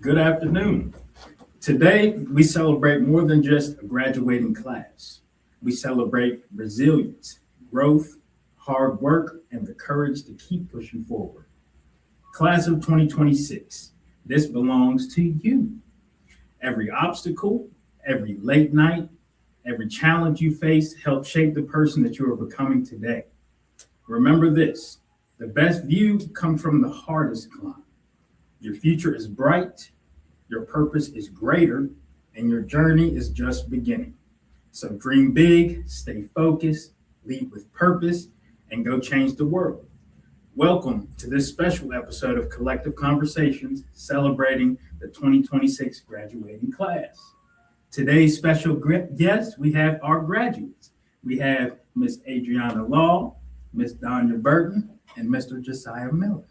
Good afternoon. Today, we celebrate more than just a graduating class. We celebrate resilience, growth, hard work, and the courage to keep pushing forward. Class of 2026, this belongs to you. Every obstacle, every late night, every challenge you face helped shape the person that you are becoming today. Remember this, the best view comes from the hardest climb. Your future is bright, your purpose is greater, and your journey is just beginning. So dream big, stay focused, lead with purpose, and go change the world. Welcome to this special episode of Collective Conversations celebrating the 2026 graduating class. Today's special guest, we have our graduates. We have Miss Adriana Law, Miss Danya Burton, and Mr. Josiah Miller.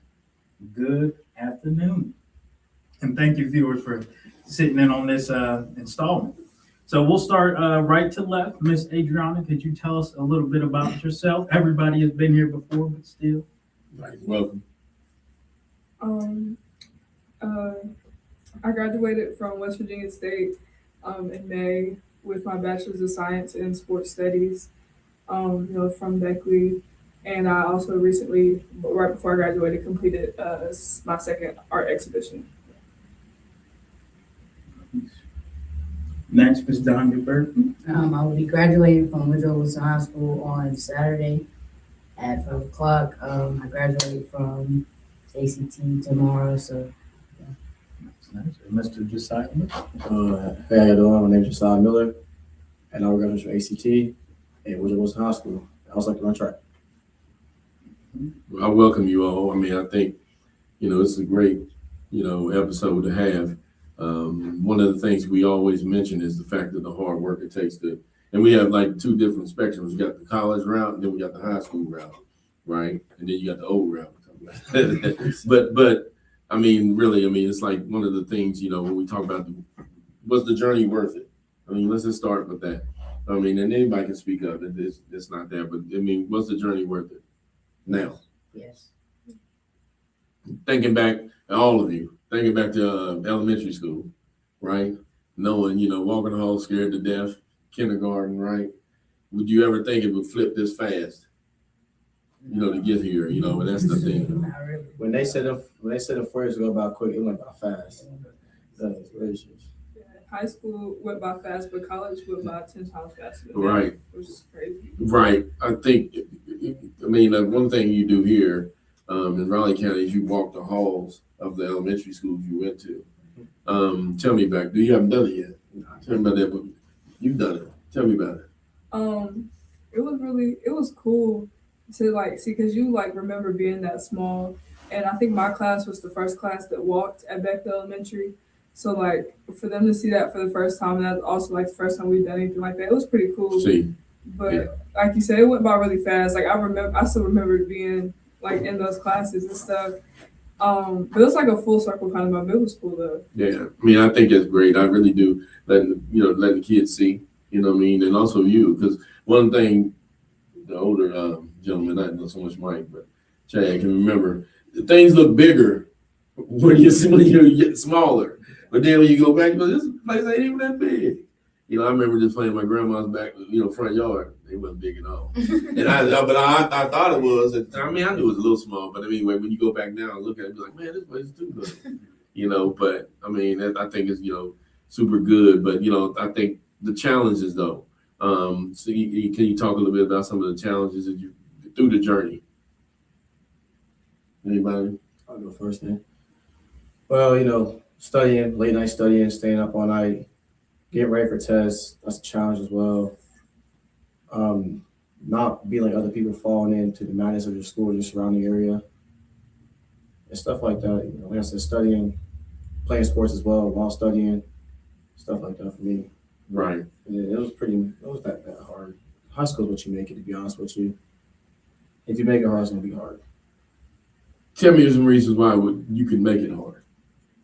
Good afternoon. And thank you, viewers, for sitting in on this installment. So we'll start right to left. Miss Adriana, could you tell us a little bit about yourself? Everybody has been here before, but still. Right, welcome. I graduated from West Virginia State in May with my Bachelor's of Science in Sports Studies, from Beckley. And I also recently, right before I graduated, completed my second art exhibition. Next, Miss Danya Burton. I will be graduating from Woodrow Wilson High School on Saturday at 5 o'clock. I graduate from ACT tomorrow, so Nice. Mr. Josiah Miller. Hey, how you doing? My name is Josiah Miller, and I will graduate from ACT at Woodrow Wilson High School. I also like to run track. Well, I welcome you all. I mean, I think, it's a great, episode to have. One of the things we always mention is the fact that the hard work it takes to, and we have like two different spectrums. We got the college route, and then we got the high school route, right? And then you got the old route. but I mean, really, it's like one of the things, when we talk about was the journey worth it? I mean, let's just start with that. I mean, and anybody can speak up. It's not that, but I mean, was the journey worth it? Now, yes. thinking back, all of you, thinking back to elementary school, right? Knowing, walking the hall scared to death, kindergarten, right? Would you ever think it would flip this fast, to get here, and that's the thing. Not really. When they said the 4 years go by quick, it went by fast. That is gracious. High school went by fast, but college went by 10 times faster. Right. Which is crazy. Right. I think, one thing you do here in Raleigh County is you walk the halls of the elementary schools you went to. Tell me about it. You haven't done it yet. Tell me about that, but you've done it. Tell me about it. It was cool to see, because you remember being that small. And I think my class was the first class that walked at Beck Elementary. So for them to see that for the first time, and that's also the first time we've done anything like that, it was pretty cool. See. But Yeah. like you said, it went by really fast. I still remember being in those classes and stuff. But it was a full circle kind of moment. It was cool though. Yeah, I think that's great. I really do. Letting the kids see, and also you, because one thing, the older gentleman, I know so much Mike, but Chad can remember, things look bigger when you get smaller. But then when you go back, this place ain't even that big. I remember just playing my grandma's back, front yard. It wasn't big at all. And I thought it was. I knew it was a little small. But anyway, when you go back now and look at it, you're like, man, this place is too good. But I think it's, super good. But, I think the challenges though. So can you talk a little bit about some of the challenges that you through the journey? Anybody? I'll go first then. Well, studying, late night studying, staying up all night, getting ready for tests, that's a challenge as well. Not being like other people, falling into the madness of your school or your surrounding area. And stuff like that. Like I said, studying, playing sports as well while studying, stuff like that for me. Right. And it was that hard. High school is what you make it, to be honest with you. If you make it hard, it's gonna be hard. Tell me some reasons why you can make it hard.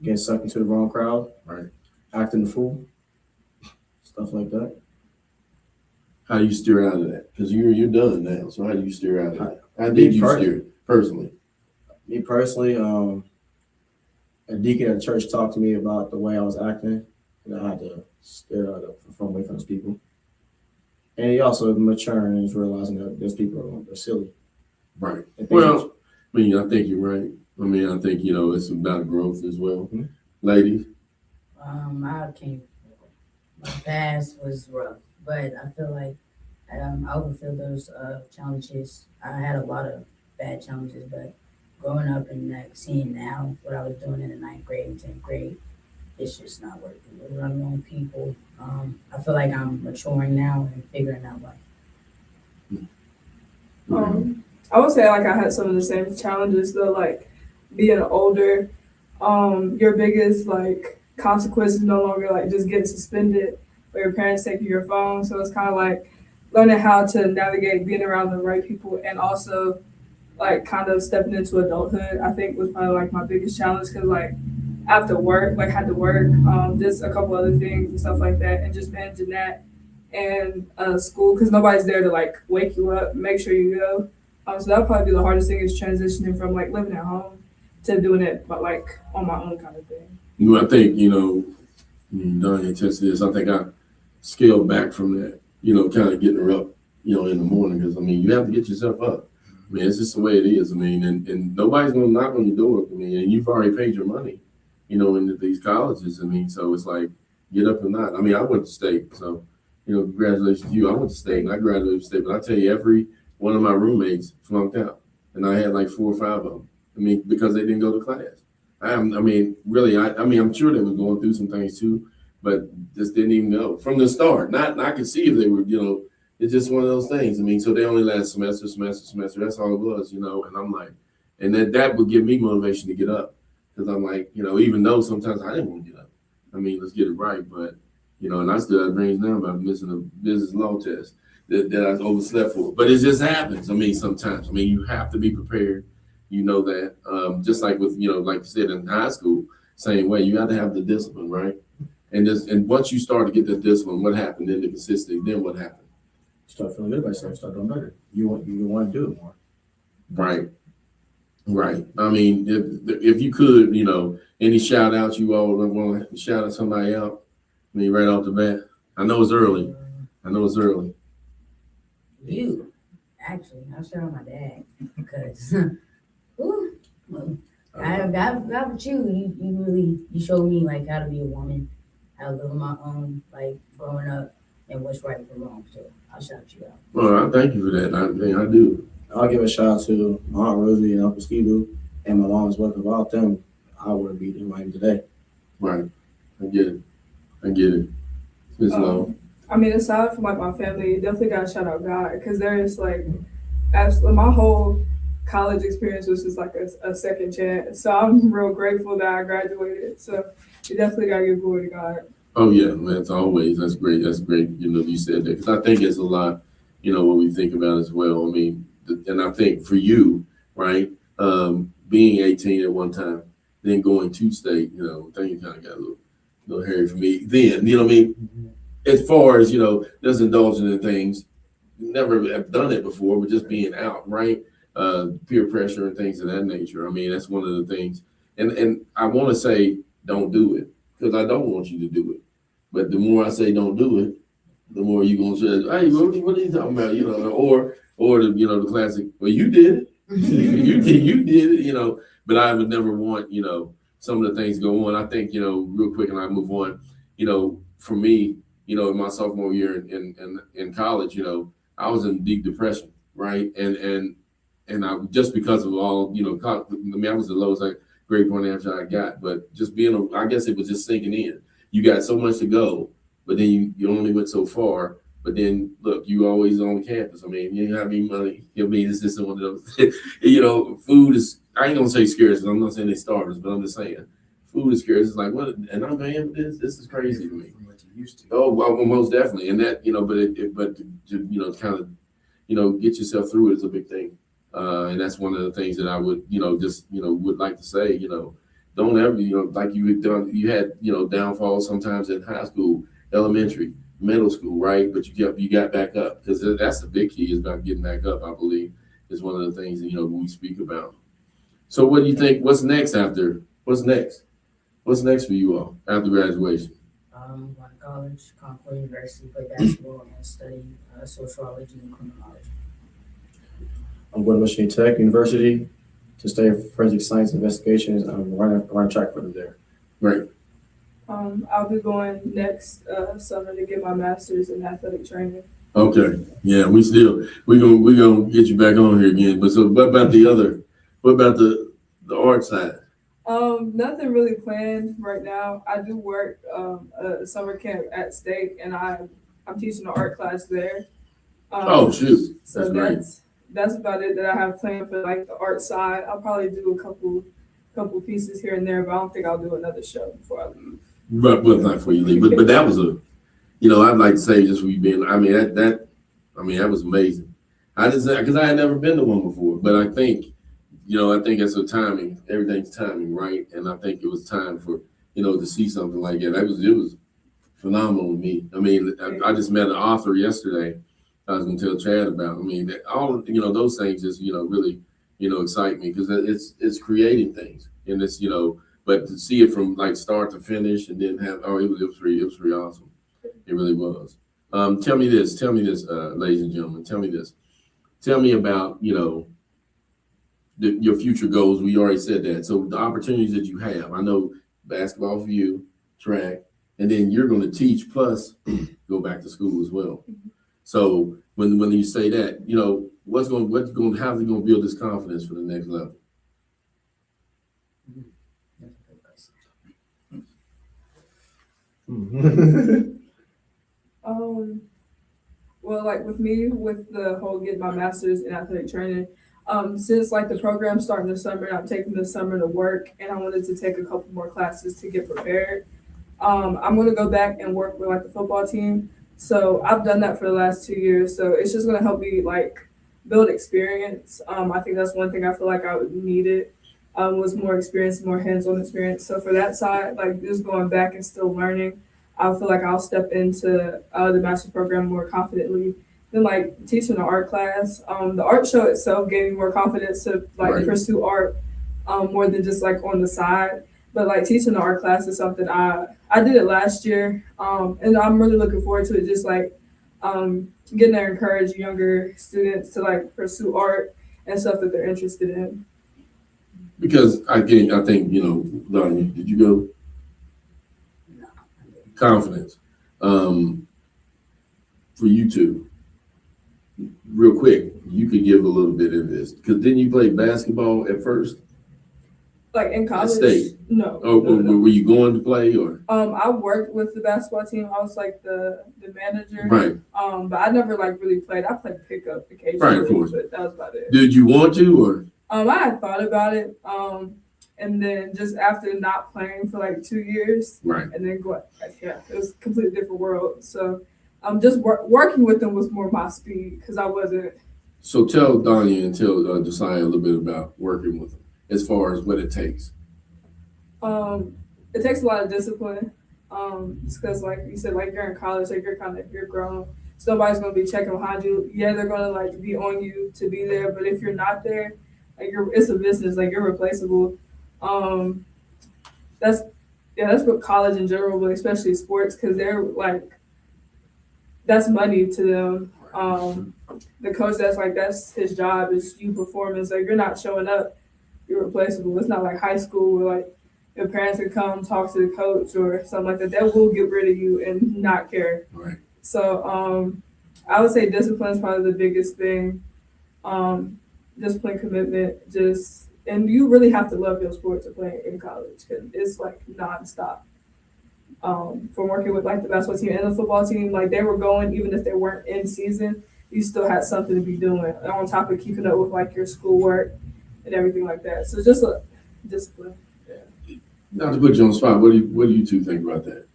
Getting sucked into the wrong crowd, Right. acting the fool, stuff like that. How do you steer out of that? Because you're done now. So how do you steer out of that? How did you steer personally? Me personally, I mean, I think, like I said, studying, late night studying, staying up all night, getting ready for tests, that's a challenge as well. Not being like other people, falling into the madness of your school or your surrounding area. And stuff like that for me. Like I said, studying, playing sports as well while studying, stuff like that for me. a deacon at the church talked to me about the way I was acting, and I had to stare from away from those people. And he also maturing and he's realizing that those people are silly. Right. And things Well, I mean, I think you're right. I mean, I think, it's about growth as well. Mhm. Ladies? My past was rough, but I feel like I overfilled those challenges. I had a lot of bad challenges, but growing up and like seeing now what I was doing in the 9th grade, 10th grade, it's just not working. We're around the wrong people. I feel like I'm maturing now and figuring out life. I would say like I had some of the same challenges though, like being older. Your biggest like consequence is no longer like just getting suspended or your parents taking your phone. So it's kind of like learning how to navigate being around the right people and also like kind of stepping into adulthood. I think was probably like my biggest challenge because like after work, like had to work, just a couple other things and stuff like that, and just managing that and school because nobody's there to like wake you up, make sure you go. So that'll probably be the hardest thing is transitioning from like living at home to doing it, but like on my own kind of thing. I think, Donnie attests to this. I think I scaled back from that, kind of getting her up, in the morning because, you have to get yourself up. It's just the way it is. And nobody's going to knock on your door. And you've already paid your money, into these colleges. So it's like, get up or not. I went to state. So, congratulations to you. I went to state and I graduated from state. But I tell you, every one of my roommates flunked out. And I had like 4 or 5 of them. Because they didn't go to class. Really, I'm sure they were going through some things too, but just didn't even go from the start. I could see if they were, it's just one of those things. So they only last semester. That's all it was, and I'm like, and that would give me motivation to get up because I'm like, even though sometimes I didn't want to get up. Let's get it right, but and I still have dreams now about missing a business law test that I overslept for. But it just happens. Sometimes. You have to be prepared. That just like with, like you said in high school, same way, you got to have the discipline, right? And once you start to get the discipline, what happened? Then the consistency, then what happened? start feeling good about yourself, start doing better. You want to do it more. Right. If you could, any shout outs you all want to shout out somebody out? Right off the bat. I know it's early. You, actually, I'll shout out my dad because, God with you, you showed me like how to be a woman, how to live on my own, like growing up and what's right and wrong. So I'll shout you out. Well, I thank you for that. I do. I'll give a shout out to my Aunt Rosie and Uncle Skibu and my mom as well. Because without them, I wouldn't be who I am today. Right. I get it. It's low. Aside from like my family, definitely gotta shout out God because there is like, absolutely, my whole college experience was just like a second chance. So I'm real grateful that I graduated. So you definitely gotta give glory to God. Oh yeah, that's always. That's great. You said that because I think it's a lot. What we think about as well. And I think for you, right, being 18 at one time, then going to state, I think it kind of got a little hairy for me then. As far as just indulging in things, never have done it before, but just being out, right? Peer pressure and things of that nature. That's one of the things. And I want to say don't do it because I don't want you to do it. But the more I say don't do it, the more you're gonna say, hey, what are you talking about? Or the classic, well, you did it. you did it, but I would never want, some of the things go on. I think, real quick and I move on, for me, in my sophomore year in college, I was in deep depression, right? And I just because of all, I was the lowest grade point after I got, but just I guess it was just sinking in. You got so much to go, but then you only went so far. But then look, you always on campus. You have any money. This isn't one of those. Food is. I ain't gonna say scarce. I'm not saying they starvers, but I'm just saying food is scarce. It's like what, and I'm paying for this. This is crazy to me. From what you used to. Oh, well, most definitely, and that but to kind of get yourself through it is a big thing, and that's one of the things that I would would like to say. Don't ever like you had downfalls sometimes in high school, elementary, middle school, right? But you got back up because that's the big key is about getting back up. I believe is one of the things that we speak about. So what do you think? What's next after? What's next? What's next for you all after graduation? Going to college, Concord University, play basketball, and study sociology and criminology. I'm going to Michigan Tech University to study forensic science investigations. I'm running track for them there. Right. I'll be going next summer to get my master's in athletic training. Okay. Yeah, we're gonna get you back on here again. But so what about the art side? Nothing really planned right now. I do work a summer camp at State, and I'm teaching an art class there. Oh shoot. So that's about it that I have planned for like the art side. I'll probably do a couple pieces here and there, but I don't think I'll do another show before I leave. But well, not for you leave. But that was I'd like to say just for you being. I mean that was amazing. Because I had never been to one before, but I think it's a timing. Everything's timing, right? And I think it was time for to see something like that. It was phenomenal to me. I mean, I just met an author yesterday. I was going to tell Chad about. I mean, all those things just really excite me because it's creating things, and it's but to see it from like start to finish and then have it was pretty awesome. It really was. Tell me this, ladies and gentlemen. Tell me about your future goals. We already said that. So the opportunities that you have. I know basketball for you, track, and then you're going to teach plus go back to school as well. So when you say that, how's it going to build this confidence for the next level? Well, like with me, with the whole getting my master's in athletic training, since like the program's starting this summer, and I'm taking this summer to work, and I wanted to take a couple more classes to get prepared. I'm going to go back and work with like the football team. So I've done that for the last 2 years. So it's just going to help me like build experience. I think that's one thing I feel like I would need it. Was more experience, more hands-on experience. So for that side, like just going back and still learning, I feel like I'll step into the master's program more confidently than like teaching an art class. The art show itself gave me more confidence to like pursue art more than just like on the side. But like teaching the art class is something I did it last year, and I'm really looking forward to it. Just like getting to encourage younger students to like pursue art and stuff that they're interested in. Because I think Donnie, did you go? No. Confidence. For you two, real quick, you could give a little bit of this because didn't you play basketball at first? Like in college? State. No. Oh, No. were you going to play or? I worked with the basketball team. I was like the manager. Right. But I never like really played. I played pickup occasionally. Right, of course. But that was about it. Did you want to or? I had thought about it. And then just after not playing for like 2 years. Right. And then it was a completely different world. So just working with them was more my speed because I wasn't. So tell Donnie and tell Josiah a little bit about working with them as far as what it takes. It takes a lot of discipline. Just because like you said, like you're in college, like you're grown. So nobody's gonna be checking behind you. Yeah, they're gonna like be on you to be there, but if you're not there, like it's a business, like you're replaceable. That's what college in general, but especially sports, because they're like that's money to them. The coach that's his job is you performance. Like you're not showing up, you're replaceable. It's not like high school where like your parents can come talk to the coach or something like that. They will get rid of you and not care. Right. So I would say discipline is probably the biggest thing. Discipline, commitment, and you really have to love your sport to play in college because it's like nonstop. From working with like the basketball team and the football team, like they were going even if they weren't in season, you still had something to be doing on top of keeping up with like your schoolwork and everything like that. So just a discipline. Yeah. Not to put you on the spot, what do you two think about that?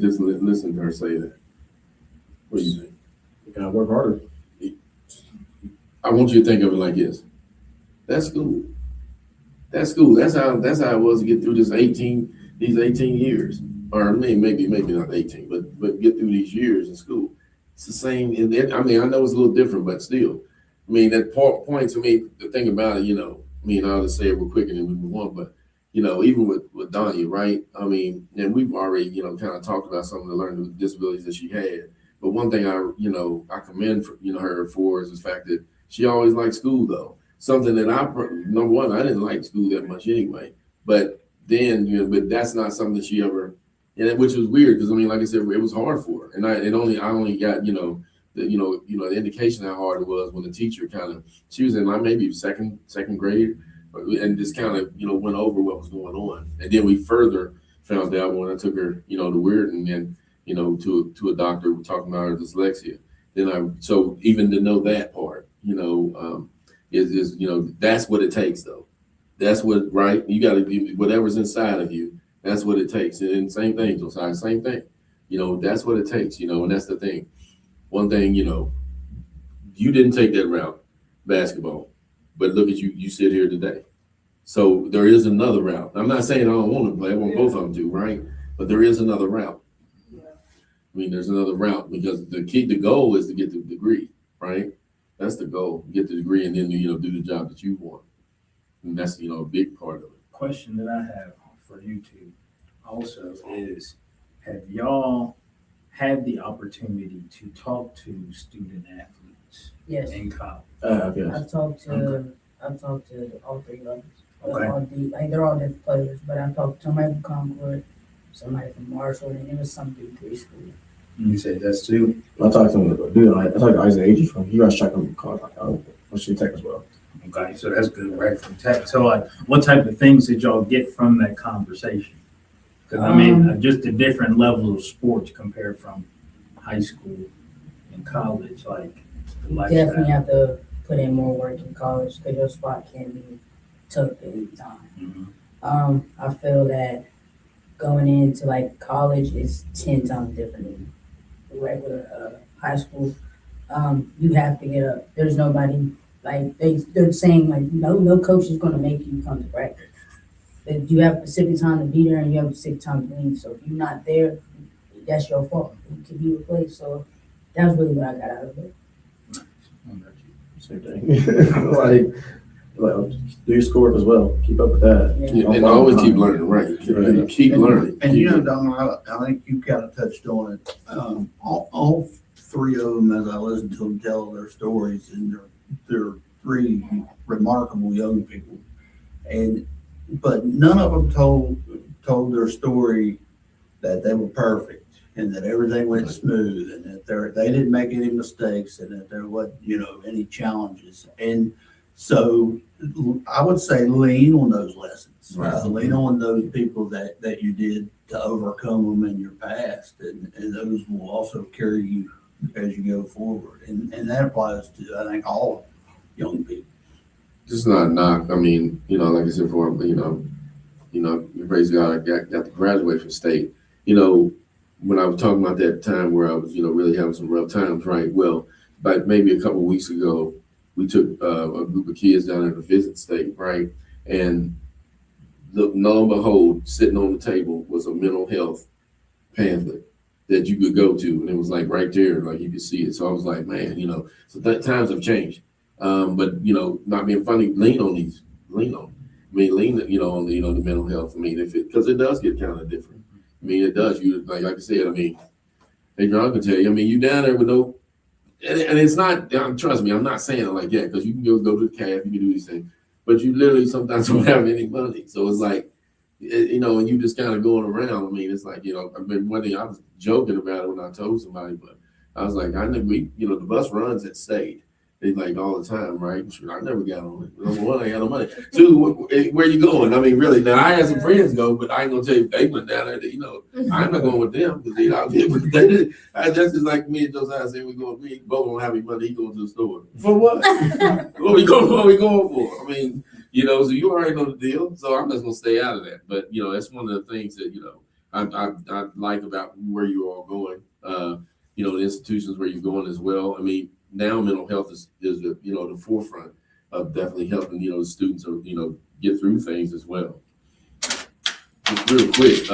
Just listen to her say that. What do you think? You gotta work harder. I want you to think of it like this. That's school. That's school. That's how it was to get through these 18 years. Or maybe not 18, but get through these years in school. It's the same. I know it's a little different, but still. I mean, that point to me, the thing about it, I'll just say it real quick and then we move on, but even with Danya, right? I mean, and we've already, kind of talked about some of the learning disabilities that she had. But one thing I commend her for is the fact that she always liked school, though. Something that number one, I didn't like school that much anyway. But then, but that's not something that she ever, which was weird because I mean, like I said, it was hard for her, and I only got the indication how hard it was when the teacher she was in like maybe second grade, and just kind of went over what was going on, and then we further found out when I took her to Weirton and to a doctor talking about her dyslexia. Then so even to know that part, is that's what it takes though. That's what, right? You got to be whatever's inside of you. That's what it takes. And same thing, Josiah, same thing. That's what it takes. And that's the thing. One thing, you didn't take that route, basketball, but look at you. You sit here today. So there is another route. I'm not saying I don't want to play. I want both of them to, right? But there is another route. Yeah. I mean, there's another route because the goal is to get the degree, right? That's the goal. Get the degree and then do the job that you want. And that's a big part of it. Question that I have for you two also is, have y'all had the opportunity to talk to student athletes Yes. in college? Yes. I've talked to all three levels. Okay. They're all different players, but I talked to somebody from Concord, somebody from Marshall, and it was some D3 school. You said that's two. I talked to Isaac Agee from he runs track in college, Washington Tech as well. Okay, so that's good, right from tech. So, like, what type of things did y'all get from that conversation? Because I mean, just the different levels of sports compared from high school and college, like the lifestyle. Definitely have to put in more work in college because your spot can't be took at any time. Mhm. I feel that going into like college is 10 times different than regular high school. You have to get up. There's nobody like they're saying like no coach is going to make you come to practice. That you have a specific time to be there and you have a specific time to leave. So if you're not there, that's your fault. You can be replaced. So that's really what I got out of it. Same thing. like do your schoolwork as well. Keep up with that. Yeah. And always keep learning, right? Keep learning. And Don, I think you kind of touched on it. All three of them, as I listened to them tell their stories, and they're three remarkable young people, but none of them told their story that they were perfect and that everything went smooth and that they didn't make any mistakes and that there wasn't any challenges. And so I would say lean on those lessons. Right. Lean on those people that you did to overcome them in your past, and those will also carry you as you go forward. And that applies to, I think, all young people. Just not a knock. I mean, like I said before, praise God, I got to graduate from state. When I was talking about that time where I was, really having some rough times, right? Well, about maybe a couple of weeks ago, we took a group of kids down there to visit state, right? And lo and behold, sitting on the table was a mental health pamphlet that you could go to, and it was like right there, like you could see it. So I was like, man, so that times have changed. But not being funny, lean on. I mean, lean, on the the mental health. I mean, because it does get kind of different. I mean, it does. You like I said. I mean, Adrian can tell you. I mean, you down there with no, and it's not. Trust me, I'm not saying it like that because you can go to the calf, you can do these things, but you literally sometimes don't have any money. So it's like, and you just kind of going around. I mean, it's like I mean, one thing I was joking about it when I told somebody, but I was like, I know the bus runs at state. They like all the time, right? I never got on it. Number one, I ain't got no money. Two, where you going? I mean, really? Now I had some friends go, but I ain't gonna tell you they went down there. I'm not going with them because that's just like me and Josiah said. We both don't have any money. He going to the store for what? What we going for? I mean, so you already know the deal. So I'm just gonna stay out of that. But that's one of the things that I like about where you are going. The institutions where you're going as well. I mean. Now mental health is the forefront of definitely helping the students get through things as well. Just real quick,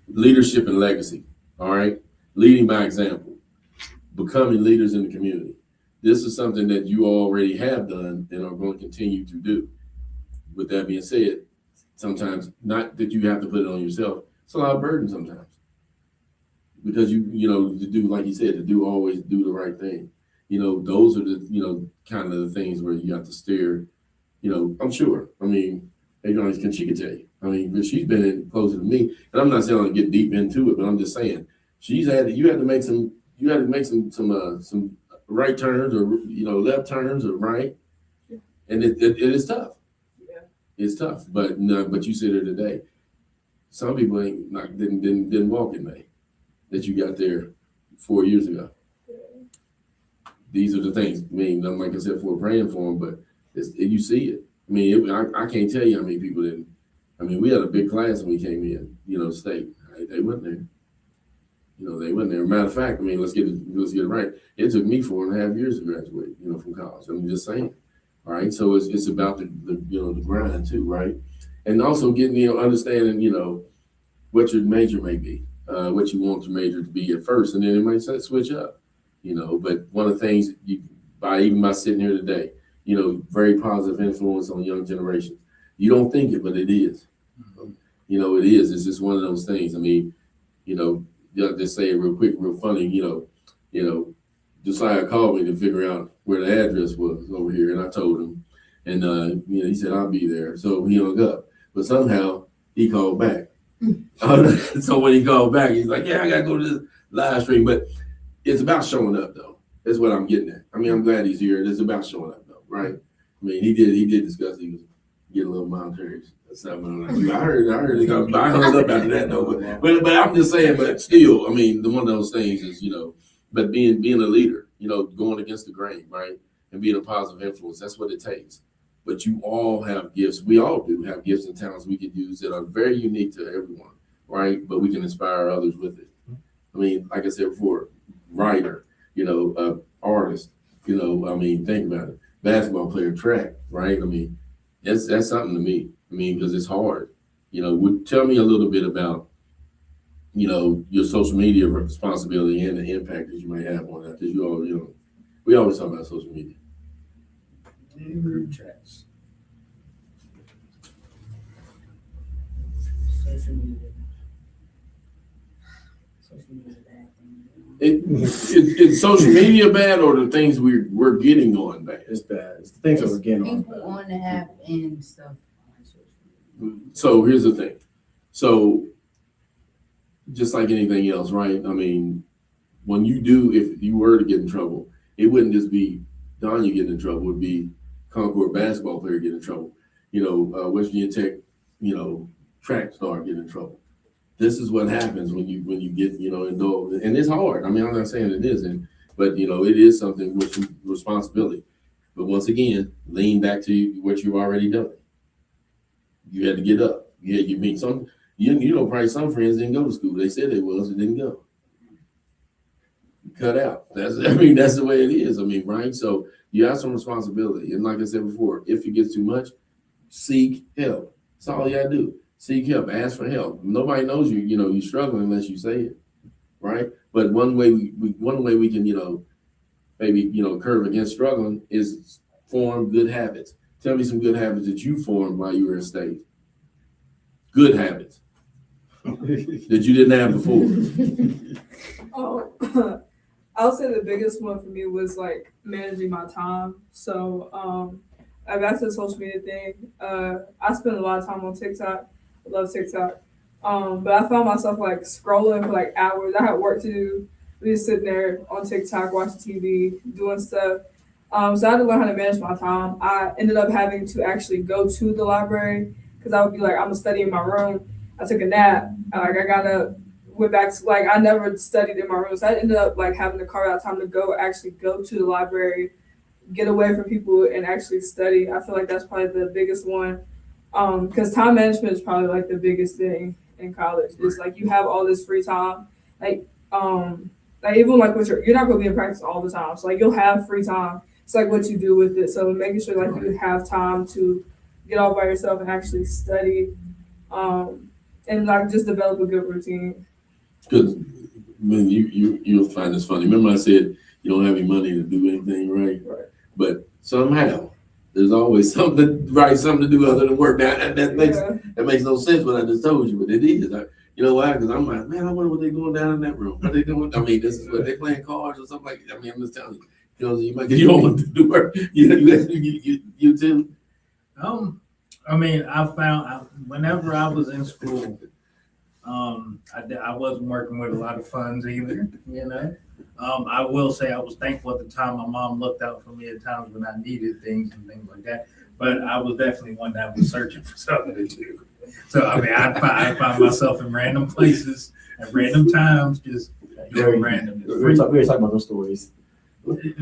leadership and legacy. All right, leading by example, becoming leaders in the community. This is something that you already have done and are going to continue to do. With that being said, sometimes, not that you have to put it on yourself. It's a lot of burden sometimes because you know, to do, like you said, to do, always do the right thing. You know, those are the, you know, kind of the things where you have to steer, you know, I'm sure. I mean, maybe she could tell you. I mean, she's been in closer to me, and I'm not saying I get deep into it, but I'm just saying you had to make some right turns, or, you know, left turns, or right, and it is tough. Yeah. It's tough, but no, but you sit here today. Some people didn't walk in May that you got there 4 years ago. These are the things. I mean, like I said, we're praying for them, but you see it. I mean, I can't tell you how many people didn't. I mean, we had a big class when we came in, you know, state. They went there. You know, they went there. Matter of fact, I mean, let's get it right. It took me 4.5 years to graduate, you know, from college. I'm just saying. All right. So it's about the you know, the grind too, right? And also getting, you know, understanding, you know, what your major may be, what you want your major to be at first, and then it might switch up, you know. But one of the things by sitting here today, you know, very positive influence on young generations. You don't think it, but it is. You know, it is. It's just one of those things. I mean, you know, just say it real quick, real funny. You know, Josiah called me to figure out where the address was over here, and I told him, and you know, he said I'll be there. So he hung up, but somehow he called back. So when he called back, he's like, "Yeah, I gotta go to this live stream." But it's about showing up, though. That's what I'm getting at. I mean, I'm glad he's here. It's about showing up, though, right? I mean, he did discuss he was getting a little monetary stuff. I heard it. I hung up after that, though. But I'm just saying. But still, I mean, one of those things is, you know, but being a leader, you know, going against the grain, right, and being a positive influence. That's what it takes. But you all have gifts. We all do have gifts and talents we could use that are very unique to everyone, right? But we can inspire others with it. I mean, like I said before, writer, you know, artist, you know, I mean, think about it. Basketball player, track, right? I mean, that's something to me. I mean, because it's hard. You know, tell me a little bit about, you know, your social media responsibility and the impact that you may have on that. Because you know, we always talk about social media. Group chats. Social media. Social media is a bad thing. Is social media bad, or the things we're getting on bad? It's bad. It's the things that we're getting on. People on the app and stuff on social media. So here's the thing. So just like anything else, right? I mean, when if you were to get in trouble, it wouldn't just be Don you getting in trouble. It would be Concord basketball player getting in trouble. You know, West Virginia Tech, you know, track star getting in trouble. This is what happens when you get, you know, indulged. And it's hard. I mean, I'm not saying it isn't, but, you know, it is something with some responsibility. But once again, lean back to what you've already done. You had to get up. You mean some, you know, probably some friends didn't go to school. They said they was and didn't go. Cut out. That's the way it is. I mean, right? So you have some responsibility. And like I said before, if it gets too much, seek help. That's all you gotta do. Seek help. Ask for help. Nobody knows you know, you're struggling unless you say it. Right? But one way we can, you know, maybe, you know, curve against struggling is form good habits. Tell me some good habits that you formed while you were in state. Good habits that you didn't have before. Oh, I would say the biggest one for me was like managing my time. So back to the social media thing. I spend a lot of time on TikTok. I love TikTok. But I found myself like scrolling for like hours. I had work to do. We just sitting there on TikTok, watching TV, doing stuff. So I had to learn how to manage my time. I ended up having to actually go to the library because I would be like, I'm gonna study in my room. I took a nap. Like I got up, went back to, like, I never studied in my room. So I ended up like having to carve out time to actually go to the library, get away from people and actually study. I feel like that's probably the biggest one. Because time management is probably like the biggest thing in college. It's like you have all this free time. Like even like with you're not gonna be in practice all the time. So like you'll have free time. It's like what you do with it. So making sure like you have time to get off by yourself and actually study. And like just develop a good routine. Because I mean, you'll find this funny. Remember I said you don't have any money to do anything, right? Right. But somehow There's always something to do other than work. That makes no sense what I just told you, but it is. You know why? Because I'm like, man, I wonder what they're going down in that room. What they doing? I mean, this is what they playing cards or something like that. I mean, I'm just telling you. You might get you don't want to do work. You too. I mean, I found whenever I was in school, I wasn't working with a lot of funds either, you know. I will say I was thankful at the time. My mom looked out for me at times when I needed things and things like that. But I was definitely one that was searching for something to do. So I mean, I find myself in random places at random times, just doing random. We were talking about those stories.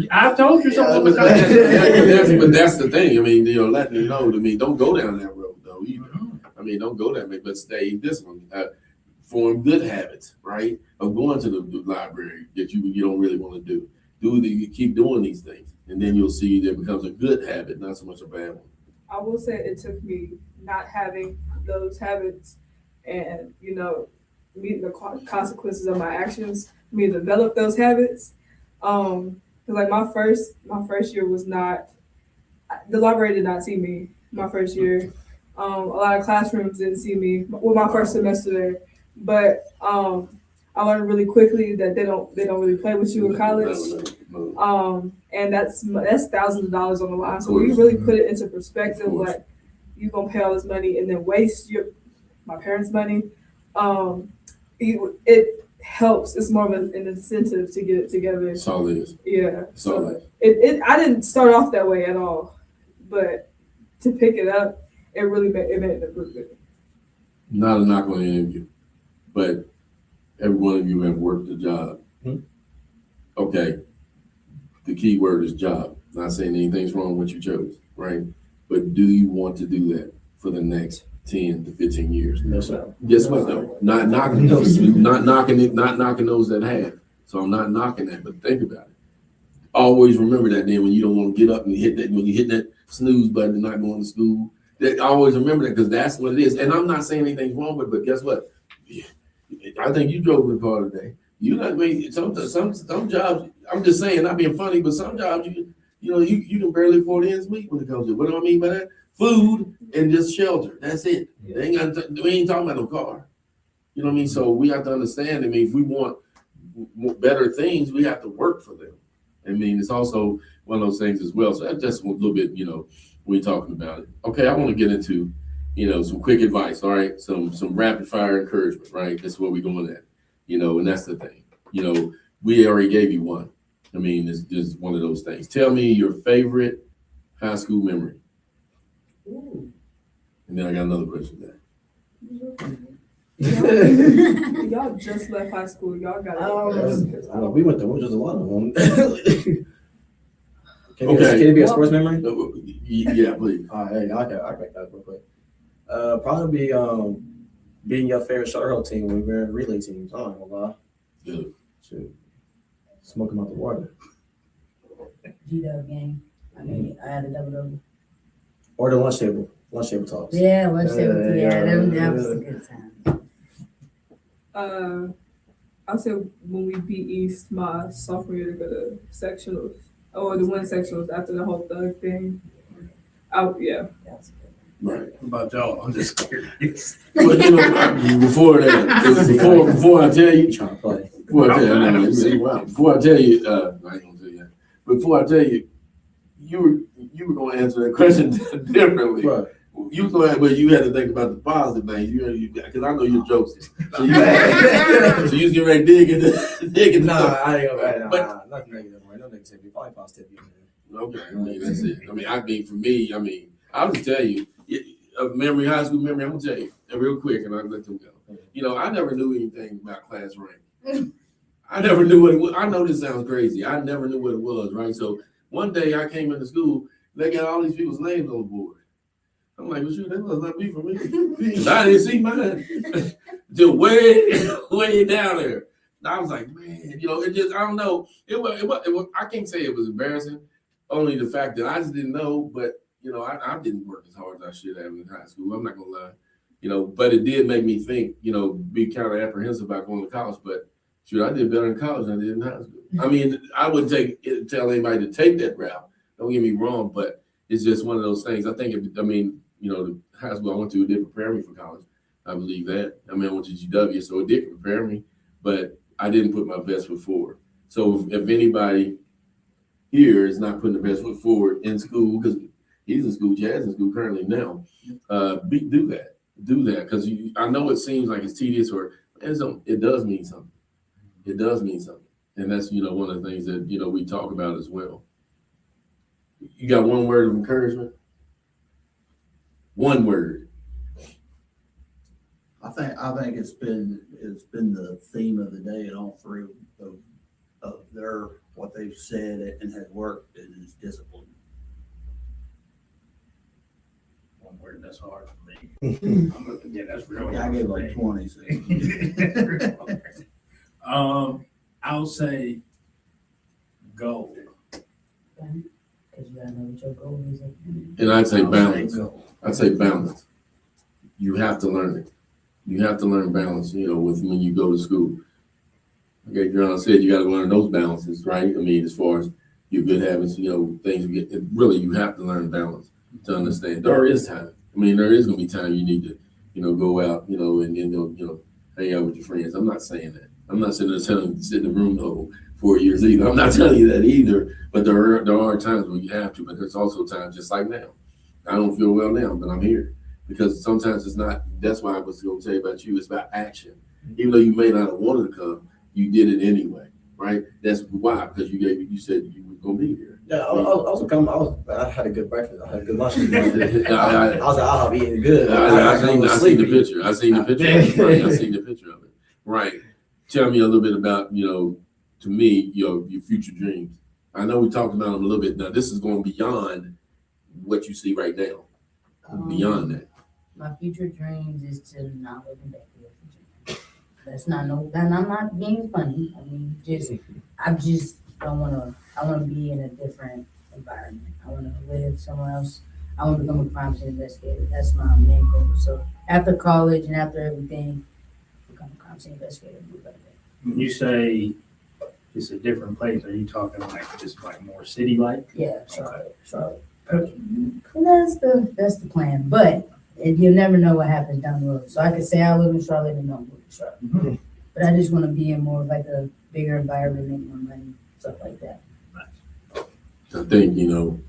I've told you something. But that's the thing. I mean, letting you know. I mean, don't go down that road though either. I mean, don't go that way, but stay this one. Form good habits, right? Of going to the library that you don't really want to do. You keep doing these things, and then you'll see that it becomes a good habit, not so much a bad one. I will say it took me not having those habits and, meeting the consequences of my actions, me to develop those habits. Cause like my first year was not, the library did not see me my first year. A lot of classrooms didn't see me with my first semester there, but I learned really quickly that they don't really play with you in college. And that's thousands of dollars on the line. So when you really put it into perspective, like you gonna pay all this money and then waste my parents' money, it helps. It's more of an incentive to get it together. That's all it is. Yeah. That's all it is. I didn't start off that way at all, but to pick it up, it really made an improvement. Not a knock on any of you, but every one of you have worked a job. Okay. The key word is job. Not saying anything's wrong with what you chose, right? But do you want to do that for the next 10 to 15 years? No, sir. Guess what though? Not knocking those, not knocking those that have. So I'm not knocking that, but think about it. Always remember that then when you don't want to get up and hit that, when you hit that snooze button and not going to school, that always remember that because that's what it is. And I'm not saying anything's wrong with it, but guess what? I think you drove the car today. You know, I mean, some jobs, I'm just saying, not being funny, but some jobs you can barely afford ends meet when it comes to, what do I mean by that? Food and just shelter. That's it. We ain't talking about no car. You know what I mean? So we have to understand, I mean, if we want better things, we have to work for them. I mean, it's also one of those things as well. So that's just a little bit, we're talking about it. Okay, I want to get into, some quick advice, all right? Some rapid fire encouragement, right? That's what we're going at, and that's the thing. We already gave you one. I mean, it's just one of those things. Tell me your favorite high school memory. Ooh. And then I got another question there. Y'all just left high school. Y'all got it. We went there. There's a lot of them. Can it be a sports memory? Yeah, please. All right, I'll make that real quick. Probably be being your favorite short team when we were in relay teams. I don't know why. Good. Shoot. Smoke them out the water. G-Dub gang. I mean, I had a double. Or the lunch table talks. Yeah, lunch table. That was a good time. I'll say when we beat East my sophomore year to go to sectionals, or the win sectionals after the whole thug thing. Yeah. Right. About y'all, I'm just curious. But before that, before I tell you, Trying to play. before I tell you, I ain't gonna tell you that. Before I tell you, you were gonna answer that question differently. Right. You was gonna, but you had to think about the positive things. Because I know you're joking. So you was getting ready to dig into. I ain't gonna. Nothing negative. No negativity. Probably positivity. Okay, I mean that's it. I mean, for me, I'll just tell you, a memory, high school memory. I'm gonna tell you real quick, and I'll let them go. I never knew anything about class rank. I never knew what it was. I know this sounds crazy. I never knew what it was, right? So one day I came into school, they got all these people's names on the board. I'm like, well, shoot, that must not be for me. I didn't see mine till way down there. And I was like, man, it just, I don't know. It was, I can't say it was embarrassing. Only the fact that I just didn't know, but I didn't work as hard as I should have in high school. I'm not gonna lie, but it did make me think, be kind of apprehensive about going to college. But shoot, I did better in college than I did in high school. I mean, I wouldn't tell anybody to take that route. Don't get me wrong, but it's just one of those things. I think, the high school I went to did prepare me for college. I believe that. I went to GW, so it did prepare me, but I didn't put my best foot forward. So if anybody here is not putting the best foot forward in school, because he's in school, Jazz in school currently now, do that. Do that, because I know it seems like it's tedious, or it does mean something. It does mean something, and that's one of the things that we talk about as well. You got one word of encouragement? One word. I think it's been the theme of the day at all three of their what they've said and has worked, and is discipline. One word that's hard for me. Yeah, that's real. Yeah, I gave like 20. So. I'll say goal. Because you gotta know what your goal is. And I'd say I'll balance. goal. I'd say balance. You have to learn it. You have to learn balance, with when you go to school. Okay, John said you got to learn those balances, right? As far as your good habits, things you get. Really, you have to learn balance to understand. There is time. There is going to be time you need to, go out, and hang out with your friends. I'm not saying that. I'm not sitting there telling you to sit in the room the whole 4 years either. I'm not telling you that either. But there are times when you have to. But there's also times just like now. I don't feel well now, but I'm here. Because sometimes it's not, that's why I was going to tell you about you, it's about action. Even though you may not have wanted to come, you did it anyway, right? That's why, because you said you were going to be here. Yeah, I had a good breakfast. I had a good lunch. I was like, I'm eating good. I seen the picture. I seen the picture. Right, I seen the picture of it. Right. Tell me a little bit about, to me, your future dreams. I know we talked about them a little bit. Now, this is going beyond what you see right now. Beyond that. My future dreams is to not live in Beckley. That's not and I'm not being funny. I just don't want to. I want to be in a different environment. I want to live somewhere else. I want to become a crime scene investigator. That's my main goal. So after college and after everything, become a crime scene investigator. Move out of there. When you say it's a different place, are you talking like just like more city like? Yeah, Charlotte. That's the plan. But you'll never know what happens down the road. So I could say I live in Charlotte and don't live in Charlotte. Mm-hmm. But I just want to be in more of like a bigger environment, make more money, stuff like that. I think, and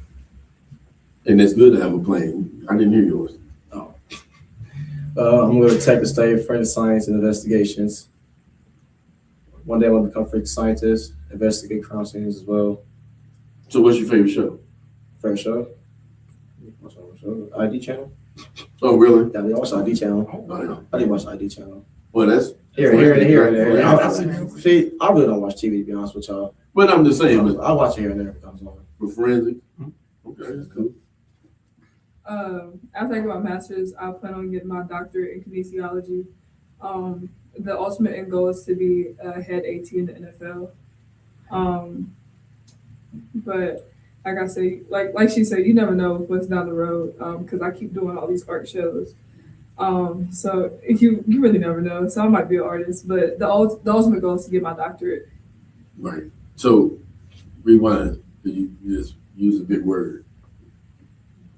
it's good to have a plan. I didn't hear yours. I'm going to take the study forensic science and investigations. One day I want to become a forensic scientist, investigate crime scenes as well. So what's your favorite show? Favorite show? What's our show? ID channel? Oh, really? Yeah, we watch ID channel. Oh, yeah. I didn't watch ID channel. Well, that's Here and there. Forensic. I really don't watch TV, to be honest with y'all. But I'm just saying, I watch here and there if it comes on. for forensic. Okay, that's cool. After I get my master's, I plan on getting my doctorate in kinesiology. The ultimate end goal is to be a head AT in the NFL. But like I say, like she said, you never know what's down the road. Because I keep doing all these art shows. So you really never know. So I might be an artist, but the ultimate goal is to get my doctorate. Right. So rewind. You just use a big word.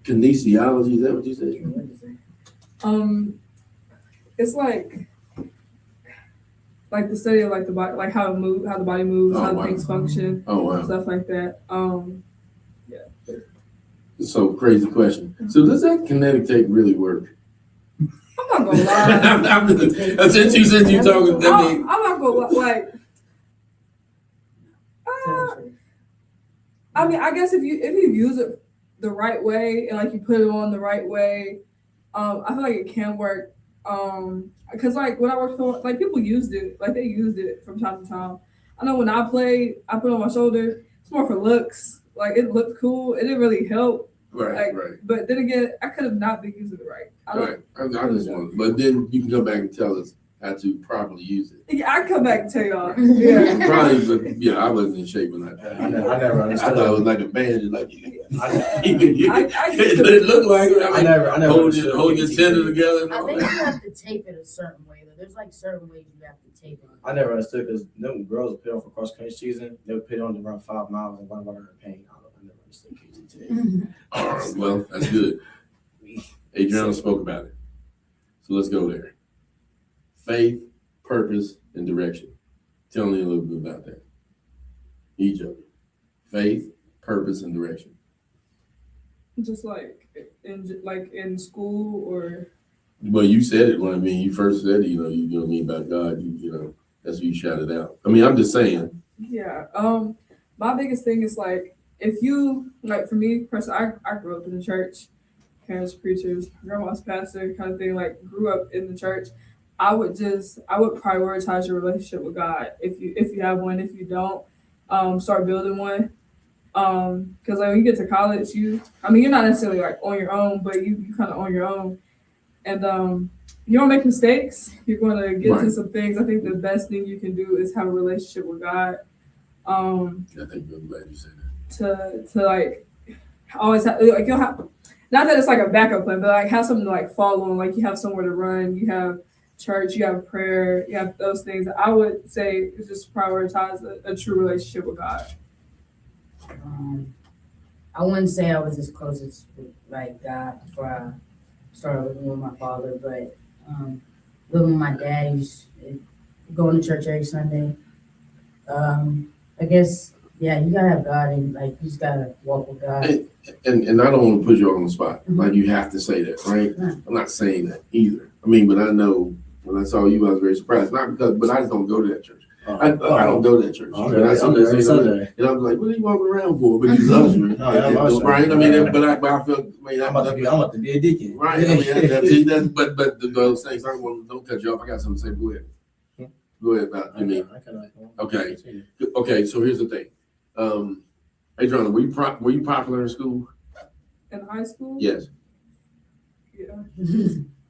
Kinesiology, is that what you said? It's like the study of like the body, like how the body moves, how things function, Oh, wow. stuff like that. So crazy question. So does that kinetic tape really work? I'm not gonna lie. Since you talking, I'm not gonna lie. I mean, I guess if you use it the right way and like you put it on the right way, I feel like it can work. Because like when I worked for like people used it, like they used it from time to time. I know when I played, I put it on my shoulder. It's more for looks. Like it looked cool. It didn't really help. Right. But then again, I could have not been using it right. I just want, but then you can come back and tell us how to properly use it. Yeah, I can come back and tell y'all. Yeah. Probably, but yeah, I wasn't in shape when I never understood. I thought it was like a band, like I it looked like it. I never hold your tender together. And I all think that. you have to tape it a certain way. There's like certain ways you have to tape it. I never understood because no girls would put on for cross country season. They would put on to run 5 miles and run water in pain. I never Just in case he tell you. Well, that's good. Adriana spoke about it. So let's go there. Faith, purpose, and direction. Tell me a little bit about that. Each of you. Faith, purpose, and direction. Just like in school or Well, you said it when you first said it, you know what I mean about God, you know, that's what you shouted out. I mean, I'm just saying. yeah. My biggest thing is like if you like for me personally, I grew up in the church, parents preachers, grandma's pastor kind of thing. Like grew up in the church. I would prioritize your relationship with God if you have one. If you don't, start building one. Because like when you get to college, you're not necessarily like on your own, but you kind of on your own, and you don't make mistakes. You're going to get to some things. I think the best thing you can do is have a relationship with God. I think I'm glad you said that. To like always have like you'll have not that it's like a backup plan, but like have something to like fall on. Like you have somewhere to run. You have church. You have prayer. You have those things. I would say is just prioritize a true relationship with God. I wouldn't say I was as close as like God before I started living with my father, but living with my dad, he's going to church every Sunday. I guess you gotta have God and like you just gotta walk with God. And I don't want to put you on the spot. Like you have to say that, right? I'm not saying that either. I mean, but I know when I saw you, I was very surprised. Not because, but I just don't go to that church. I don't go to that church. Okay, And I see that Sunday. and I was like, what are you walking around for? But he's ushering. Right? I mean, but I feel, I'm about to be a deacon. right. I mean, that's, but those things, don't cut you off. I got something to say. Go ahead. Go ahead. Okay. So here's the thing. Adriana, were you popular in school? In high school? Yes. Yeah.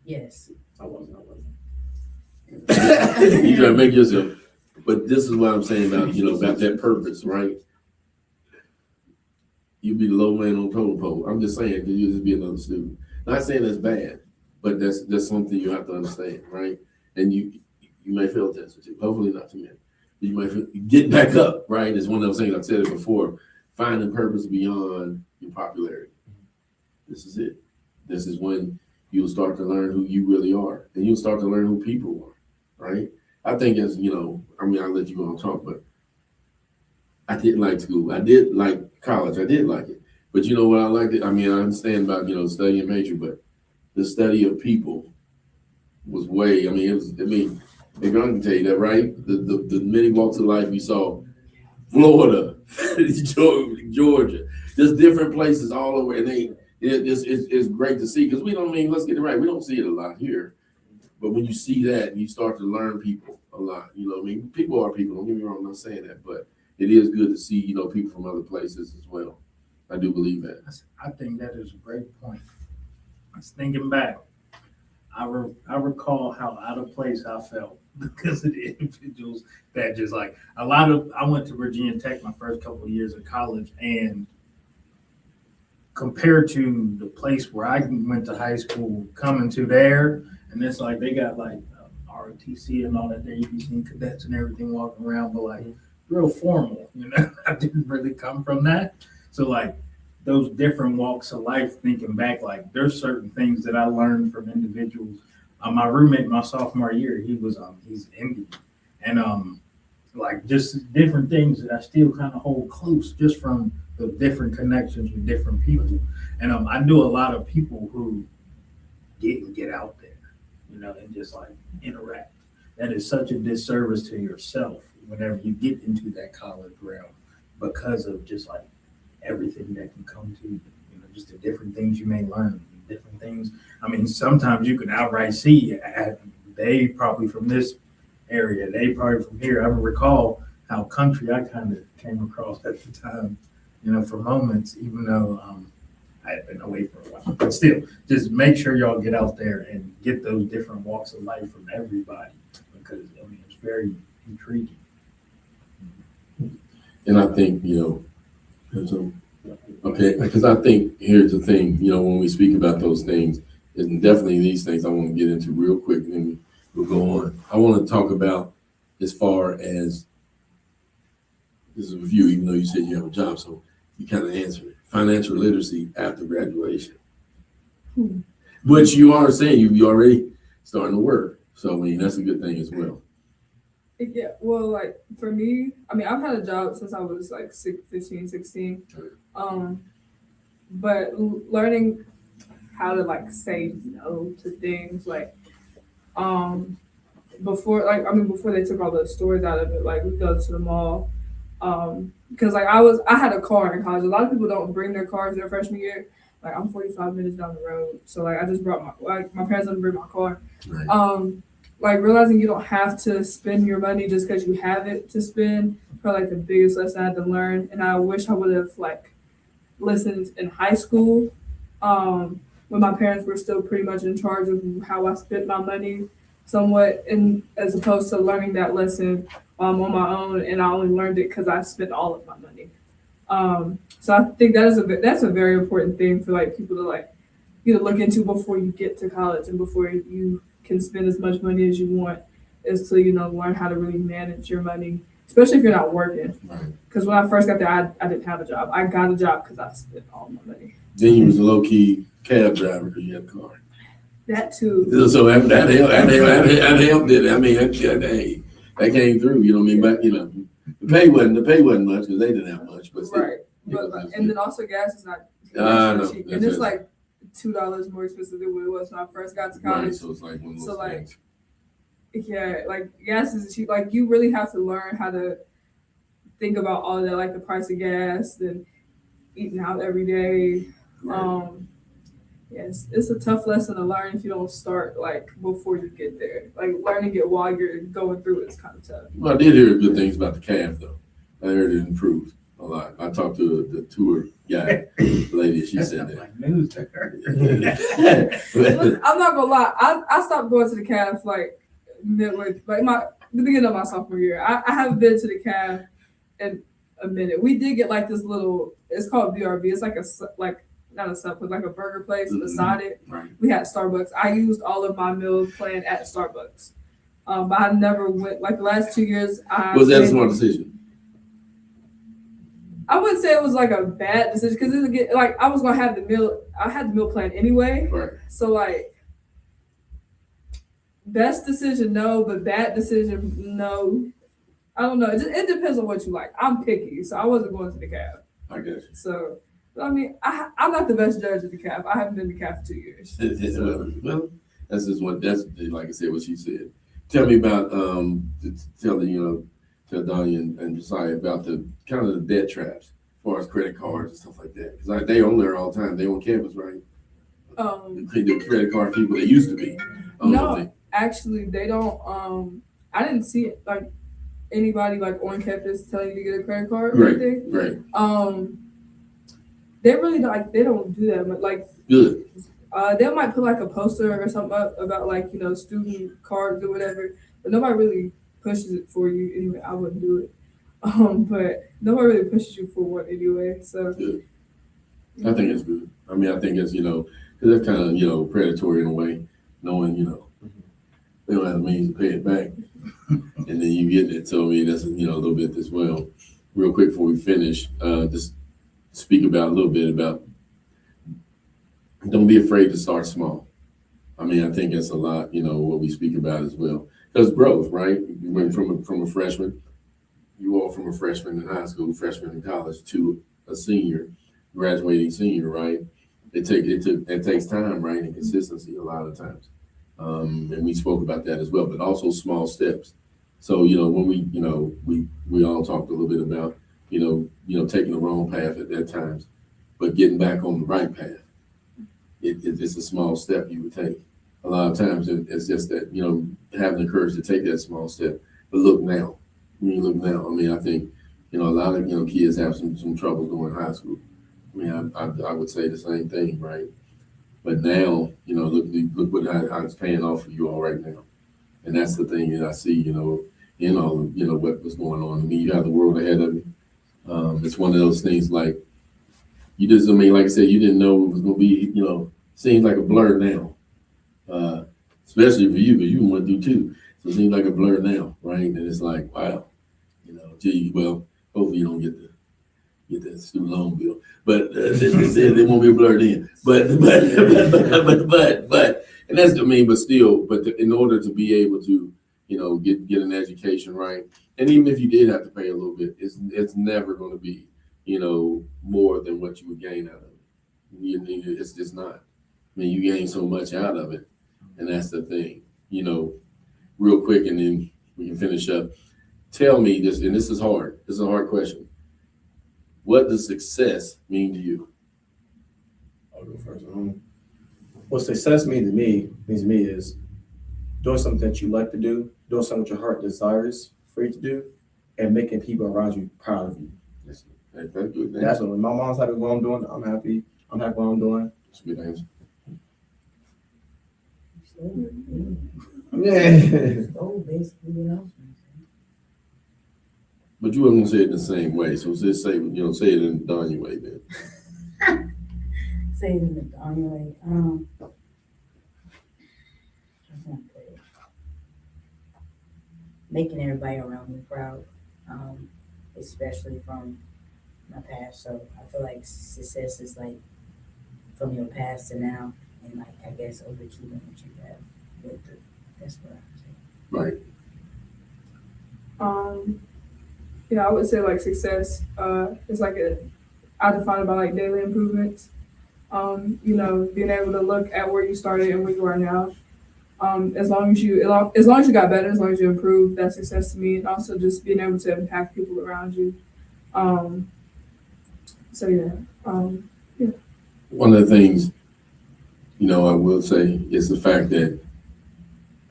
Yes. I wasn't. You try to make yourself. But this is what I'm saying about about that purpose, right? You be the low man on totem pole. I'm just saying because you just be another student. Not saying that's bad, but that's something you have to understand, right? And you may fail attention to. Hopefully not too many. You might get back up, right? It's one of those things I've said it before. Finding purpose beyond your popularity. This is it. This is when you'll start to learn who you really are, and you'll start to learn who people are, right? I think as I'll let you all talk, but I didn't like school. I did like college. I did like it. But you know what I liked it? I mean, I understand about, studying major, but the study of people was way, if I can tell you that, right? The many walks of life we saw, Florida, Georgia, just different places all over. And it's great to see because let's get it right. We don't see it a lot here. But when you see that, you start to learn people a lot. People are people. Don't get me wrong. I'm not saying that, but it is good to see, people from other places as well. I do believe that. I think that is a great point. I was thinking back. I recall how out of place I felt because of the individuals that just like I went to Virginia Tech my first couple of years of college, and compared to the place where I went to high school, coming to there, and it's like they got like ROTC and all that there. You be seeing cadets and everything walking around, but like real formal. I didn't really come from that, so like those different walks of life. Thinking back, like there's certain things that I learned from individuals. My roommate my sophomore year, he's Indian, and like just different things that I still kind of hold close just from the different connections with different people. And I knew a lot of people who didn't get out there, and just like interact. That is such a disservice to yourself whenever you get into that college realm because of just like everything that can come to you, just the different things you may learn, different things. Sometimes you can outright see they probably from this area, they probably from here. I recall how country I kind of came across at the time, for moments, even though I had been away for a while. But still, just make sure y'all get out there and get those different walks of life from everybody because, it's very intriguing. And I think, okay, because I think here's the thing, when we speak about those things, and definitely these things I want to get into real quick, and then we'll go on. I want to talk about as far as this is a review, even though you said you have a job, so you kind of answered it. financial literacy after graduation. Hmm. But you are saying you already starting to work. So, I mean, that's a good thing as well. Yeah, well, like for me, I mean, I've had a job since I was like 15, 16. But learning how to like say no to things like before they took all the stores out of it, like we go to the mall. Because like I had a car in college. A lot of people don't bring their cars their freshman year. Like I'm 45 minutes down the road, so like I just brought my parents didn't bring my car. Right. Like realizing you don't have to spend your money just because you have it to spend. Probably like the biggest lesson I had to learn, and I wish I would have like listened in high school, when my parents were still pretty much in charge of how I spent my money somewhat, and as opposed to learning that lesson on my own, and I only learned it because I spent all of my money. So I think that's a very important thing for like people to like look into before you get to college and before you can spend as much money as you want, is to learn how to really manage your money, especially if you're not working. Right. Because when I first got there, I didn't have a job. I got a job because I spent all my money. Then you was a low key cab driver because you had a car. That too. So that helped it. I mean, that came through. You know what I mean? But the pay wasn't much because they didn't have much. But still, Right. But and then also gas is not no, cheap, and it's like $2 more expensive than what it was when I first got to college. right. So it's like one of those things. Yeah, like gas is cheap. Like you really have to learn how to think about all of that, like the price of gas and eating out every day. Right. Yes, it's a tough lesson to learn if you don't start like before you get there. Like learning it while you're going through it is kind of tough. Well, I did hear good things about the calf though. I heard it improved a lot. I talked to the tour guy lady. She said that. Like news to her. Look, I'm not gonna lie. I stopped going to the calf like midway, like the beginning of my sophomore year. I haven't been to the calf in a minute. We did get like this little. It's called BRB. It's like not a sub, but like a burger place beside it. Right. We had Starbucks. I used all of my meal plan at Starbucks. But I never went, like the last 2 years. Was that a smart decision? I wouldn't say it was like a bad decision because like I was gonna have the meal. I had the meal plan anyway. Right. So like, best decision no, but bad decision no. I don't know. It depends on what you like. I'm picky, so I wasn't going to the calf. I guess. So I mean, I'm not the best judge of the calf. I haven't been to the calf for 2 years. Well, that's like I said, what she said. Tell me about tell Donnie and Josiah about the kind of the debt traps as far as credit cards and stuff like that. Because like they on there all the time. They on campus, right? The credit card people they used to be. No, actually, they don't. I didn't see it like anybody like on campus telling you to get a credit card or anything. Right. They really they don't do that, but like Good. They might put like a poster or something up about like student cards or whatever, but nobody really pushes it for you anyway. I wouldn't do it, but nobody really pushes you for one anyway. So good. I think it's good. I mean, I think it's because that's kind of predatory in a way, knowing they don't have the means to pay it back, and then you get it. So I mean, that's a little bit as well. Real quick before we finish, just speak about a little bit about. Don't be afraid to start small. I mean, I think that's a lot, what we speak about as well. Because growth, right? You went from a freshman, you all from a freshman in high school, freshman in college, to a senior, graduating senior, right? It takes time, right, and consistency a lot of times. And we spoke about that as well, but also small steps. So, when we all talked a little bit about, taking the wrong path at times, but getting back on the right path. It's a small step you would take. A lot of times it's just that, having the courage to take that small step. But look now. When you look now, I mean, I think, a lot of, kids have some trouble going to high school. I mean, I would say the same thing, right? But now, look how it's paying off for you all right now. And that's the thing that I see, in all of, what was going on. I mean, you have the world ahead of you. It's one of those things like, like I said, you didn't know it was going to be, seems like a blur now, especially for you, because you went through too. So it seems like a blur now, right? And it's like, wow, gee, well, hopefully you don't get get that student loan bill. But they won't be blurred in. But and that's, I mean, but still, in order to be able to, get an education, right? And even if you did have to pay a little bit, it's never going to be, more than what you would gain out of it. It's just not. I mean, you gain so much out of it, and that's the thing. Real quick, and then we can finish up. Tell me this, and this is hard. This is a hard question. What does success mean to you? I'll go first. What success means to me is doing something that you like to do, doing something your heart desires for you to do, and making people around you proud of you. That's good. That's what, when my mom's happy with what I'm doing, I'm happy. I'm happy with what I'm doing. That's a good answer. Yeah. So basically, But you wasn't gonna say it in the same way. So just say it in the Donnie way then. say it in the Donnie way. Making everybody around me proud, especially from my past. So I feel like success is like from your past to now, and like I guess overachieving what you have with it. That's what I would say. Right. I would say like success is like I define it by like daily improvements. Being able to look at where you started and where you are now. As long as you got better, as long as you improve, that's success to me. And also just being able to impact people around you. So yeah. One of the things, I will say is the fact that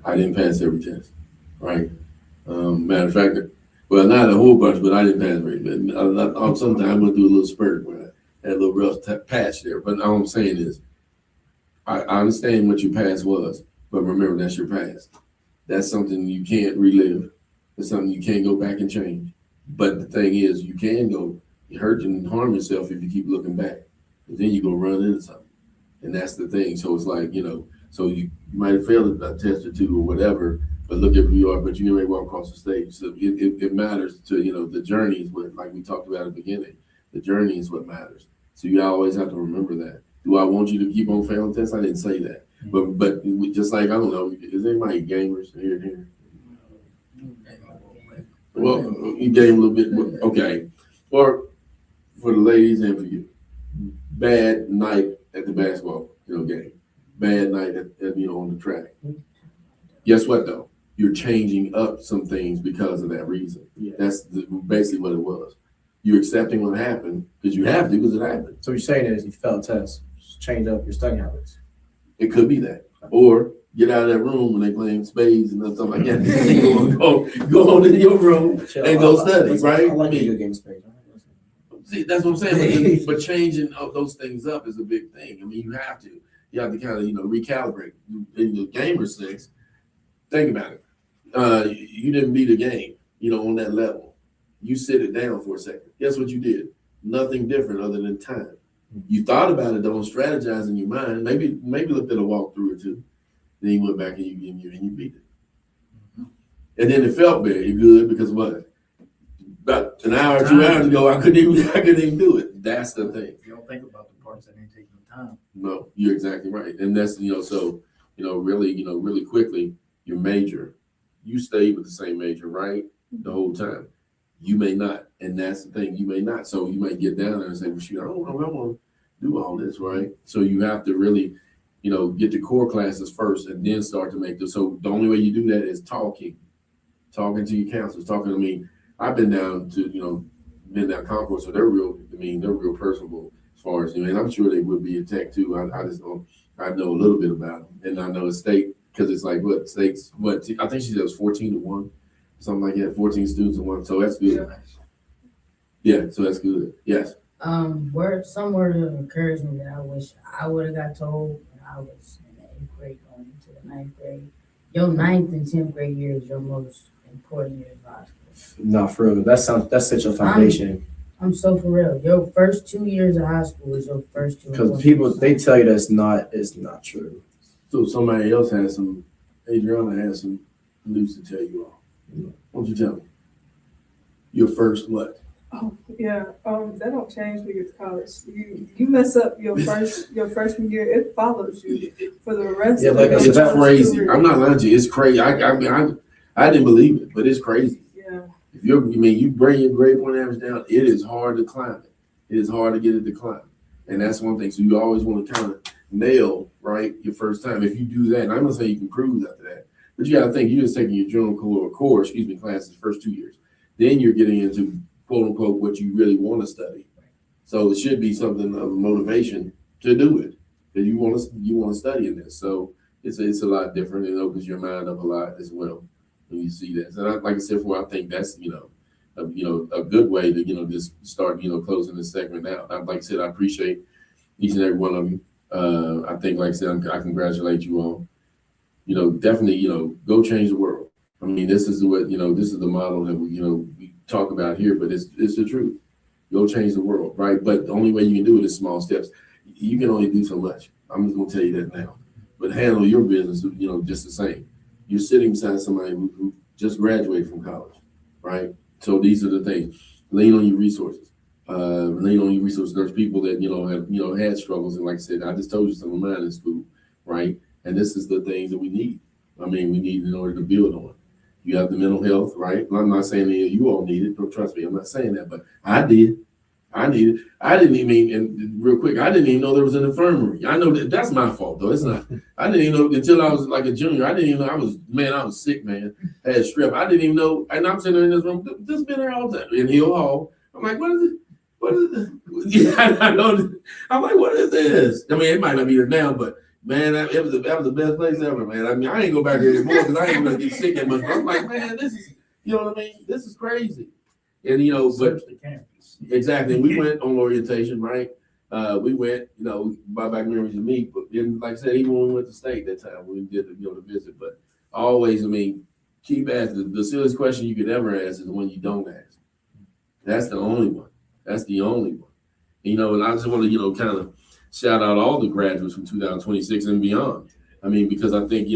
I didn't pass every test, right? Matter of fact, well, not a whole bunch, but I didn't pass every. But sometimes I'm gonna do a little spurt where I had a little rough patch there. But all I'm saying is, I understand what your past was, but remember that's your past. That's something you can't relive. It's something you can't go back and change. But the thing is, you can go hurt and harm yourself if you keep looking back. And then you're gonna run into something. And that's the thing. So it's like, so you might have failed a test or two or whatever, but look at who you are, but you never walk across the stage. So it matters to, the journey is what, like we talked about at the beginning, the journey is what matters. So you always have to remember that. Do I want you to keep on failing tests? I didn't say that. But just like, I don't know, is anybody gamers here? Well, you game a little bit, okay. Or for the ladies and for you, bad night at the basketball, game. Bad night at on the track. Guess what though? You're changing up some things because of that reason. Yeah. That's basically what it was. You're accepting what happened because you have to, because it happened. So what you're saying is you failed tests, change up your study habits. It could be that. Or get out of that room when they playing spades and stuff like that. go on in your room and go study, right? I like video game spades. See, that's what I'm saying. But changing those things up is a big thing. I mean, you have to kind of, recalibrate. In the gamer sense, think about it. You didn't beat a game, on that level. You sit it down for a second. Guess what you did? Nothing different other than time. You thought about it, don't strategize in your mind. Maybe looked at a walkthrough or two. Then you went back and you beat it. And then it felt very good because what? About an hour, 2 hours ago, I couldn't even do it. That's the thing. You don't think about the parts that ain't taking the time. No, you're exactly right. And that's, really quickly, your major, you stay with the same major, right? The whole time. You may not. And that's the thing, you may not. So you might get down there and say, well, shoot, I don't know if I want to do all this, right? So you have to really, get the core classes first and then start to make this. So the only way you do that is talking to your counselors, talking to me. I've been down to, Concourse, so they're real personable as far as, and I'm sure they would be at Tech too. I just don't, I know a little bit about them. And I know a state, because it's like, I think she said it was 14-1, something like that, 14 students in one. So that's good. Yeah, so that's good. Yes. Some word of encouragement that I wish I would have got told when I was in the 8th grade going into the 9th grade. Your 9th and 10th grade year is your most important year of high school. No, for real. That's such a foundation. I'm so for real. Your first 2 years of high school is your first 2 years. Because people, they tell you it's not true. So somebody else Adriana has some news to tell you all. Why don't you tell me? Your first what? Oh yeah, that don't change when you get to college. You mess up your freshman year, it follows you for the rest Yeah, of like I your said, It's college crazy. career. I'm not lying to you. It's crazy. I didn't believe it, but it's crazy. Yeah, If you bring your grade point average down, it is hard to climb it. It is hard to get it to climb. And that's one thing. So you always want to kind of nail, right, your first time. If you do that, and I'm gonna say you can prove after that, but you gotta think you're just taking your general core, classes the first 2 years. Then you're getting into quote unquote what you really want to study. So it should be something of a motivation to do it. That you want to study in this. So it's a lot different. It opens your mind up a lot as well when you see that. And like I said before, I think that's a good way to just start closing this segment out. Like I said, I appreciate each and every one of you. I think, like I said, I congratulate you all. Definitely, go change the world. I mean, this is this is the model that we talk about here, but it's the truth. Go change the world, right? But the only way you can do it is small steps. You can only do so much. I'm just gonna tell you that now. But handle your business, just the same. You're sitting beside somebody who just graduated from college, right? So these are the things. Lean on your resources. There's people that have had struggles, and like I said, I just told you some of mine in school, right? And this is the things that we need. I mean, we need in order to build on. You have the mental health, right? I'm not saying that you all need it. Don't trust me. I'm not saying that, but I did. I need it. I didn't even, and real quick, I didn't even know there was an infirmary. I know that's my fault though. It's not. I didn't even know until I was like a junior. I didn't even know I was sick, man. I had strep. I didn't even know. And I'm sitting there in this room, just been there all the time in Hill Hall. I'm like, what is it? What is it? Yeah, I know. I'm like, what is this? I mean, it might not be there now, but man, that was the best place ever, man. I mean, I ain't go back there anymore because I ain't gonna get sick that much. But I'm like, man, this is, what I mean? This is crazy. And but the campus. exactly, we went on orientation, right? We went, by back memories of me. But then, like I said, even when we went to state that time, we did the visit. But always, I mean, keep asking. The silliest question you could ever ask is the one you don't ask. That's the only one. That's the only one. And I just want to, kind of shout out all the graduates from 2026 and beyond. I mean, because I think,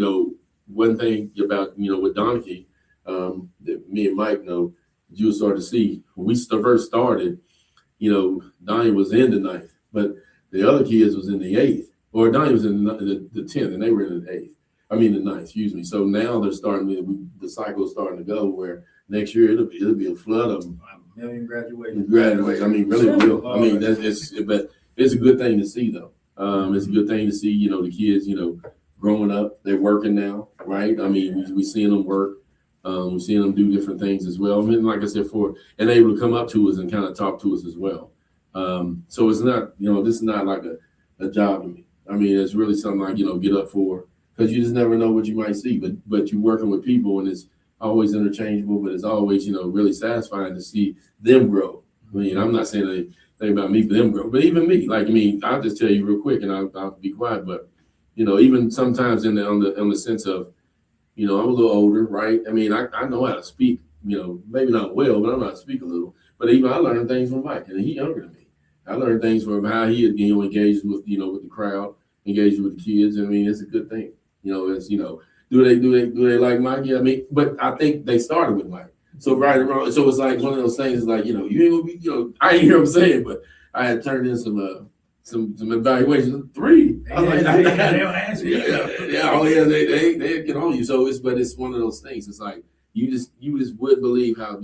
one thing about, with Donkey, that me and Mike know, you'll start to see when we first started, Donnie was in the 9th, but the other kids was in the 8th, or Donnie was in the 10th, and they were in the 8th. I mean the 9th, excuse me. So now they're starting. The cycle is starting to go where next year it'll be a flood of them. A million graduations. Graduate. I mean, really will. I mean, but it's a good thing to see though. It's a good thing to see. The kids, growing up, they're working now, right? I mean, we seeing them work. We're seeing them do different things as well. I mean, like I said, and able to come up to us and kind of talk to us as well. So it's not, this is not like a job to me. I mean, it's really something like, get up for, because you just never know what you might see. But you're working with people, and it's always interchangeable, but it's always, really satisfying to see them grow. I mean, I'm not saying anything about me, but them grow. But even me, like, I mean, I'll just tell you real quick, and I'll be quiet. But even sometimes on the sense of, I'm a little older, right? I mean, I know how to speak, maybe not well, but I know how to speak a little. But even I learned things from Mike, and he's younger than me. I learned things from how he, engaged with, with the crowd, engaged with the kids. I mean, it's a good thing. It's, do they like Mike? Yeah, I mean, but I think they started with Mike. So right around, so it's like one of those things. Like, you ain't gonna be, I ain't hear him saying, but I had turned in some evaluations. 3. I was like, They don't answer. they get on you. So it's one of those things. It's like you just would believe how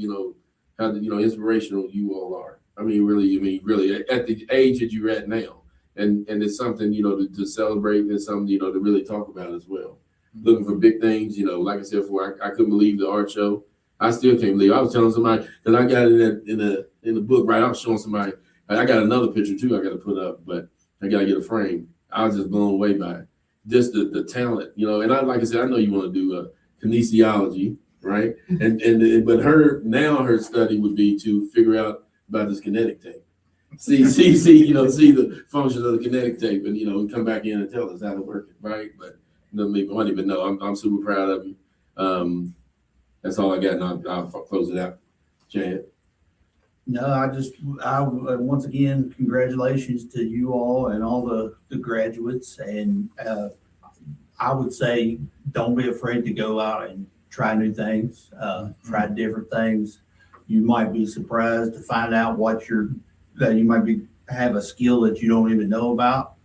inspirational you all are. I mean, really at the age that you're at now, and it's something to celebrate, and something to really talk about as well. Looking for big things, like I said before, I couldn't believe the art show. I still can't believe. I was telling somebody because I got it in the book, right? I was showing somebody. I got another picture too. I got to put up, but I got to get a frame. I was just blown away by it. Just the talent, And like I said, I know you want to do kinesiology, right? But her study would be to figure out about this kinetic tape. See the function of the kinetic tape, and come back in and tell us how to work it, right? But make money. But no, I'm super proud of you. That's all I got, and I'll close it out. Chad. No, I once again, congratulations to you all and all the graduates. And I would say, don't be afraid to go out and try new things, try different things. You might be surprised to find out that you might have a skill that you don't even know about.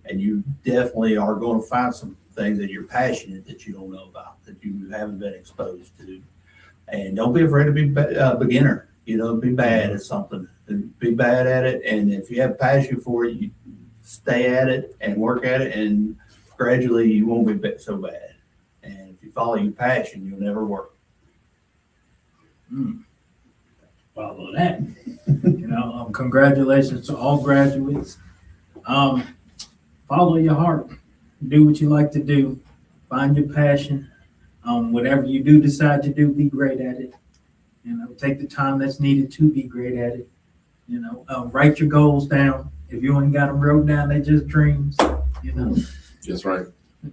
And you definitely are going to find some things that you're passionate that you don't know about, that you haven't been exposed to. And don't be afraid to be a beginner, be bad at something and be bad at it. And if you have passion for it, you stay at it and work at it, and gradually you won't be so bad. And if you follow your passion, you'll never work. Follow that. Congratulations to all graduates. Follow your heart. Do what you like to do. Find your passion. Whatever you do decide to do, be great at it. Take the time that's needed to be great at it. Write your goals down. If you ain't got them wrote down, they're just dreams. That's right.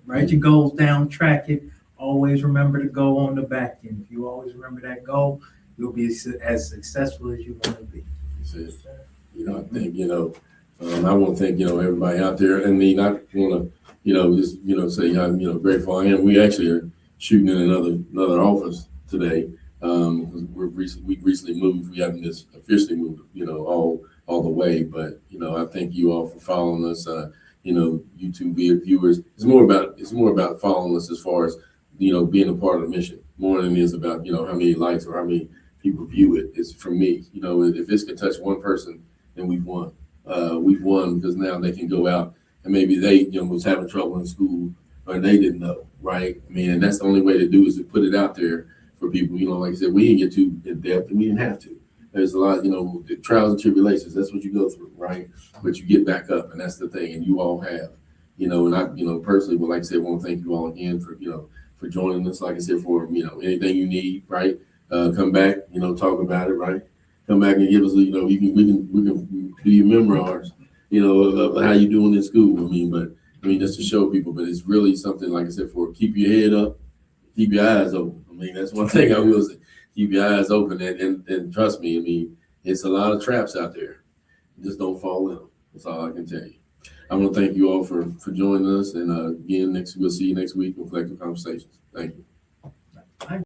Write your goals down, track it. Always remember the goal on the back end. If you always remember that goal, you'll be as successful as you want to be. That's it. I think, I want to thank, everybody out there. And I want to, just, say how, grateful I am. We actually are shooting in another office today. We recently moved. We haven't just officially moved, all the way. But, I thank you all for following us. YouTube viewers. It's more about following us as far as, being a part of the mission, more than it is about, how many likes or how many people view it. It's for me, if this can touch one person, then we've won. We've won because now they can go out and maybe they, was having trouble in school or they didn't know, right? I mean, and that's the only way to do is to put it out there for people. Like I said, we didn't get too in depth and we didn't have to. There's a lot, the trials and tribulations, that's what you go through, right? But you get back up, and that's the thing, and you all have, and I, personally would like to say, I want to thank you all again for, for joining us. Like I said, for, anything you need, right? Come back, talk about it, right? Come back and give us, we can do your memoirs, of how you doing in school. Just to show people, but it's really something, like I said, for keep your head up, keep your eyes open. That's one thing I will say. Keep your eyes open and trust me. It's a lot of traps out there. Just don't fall in them. That's all I can tell you. I want to thank you all for joining us. And again, we'll see you next week on Collective Conversations. Thank you.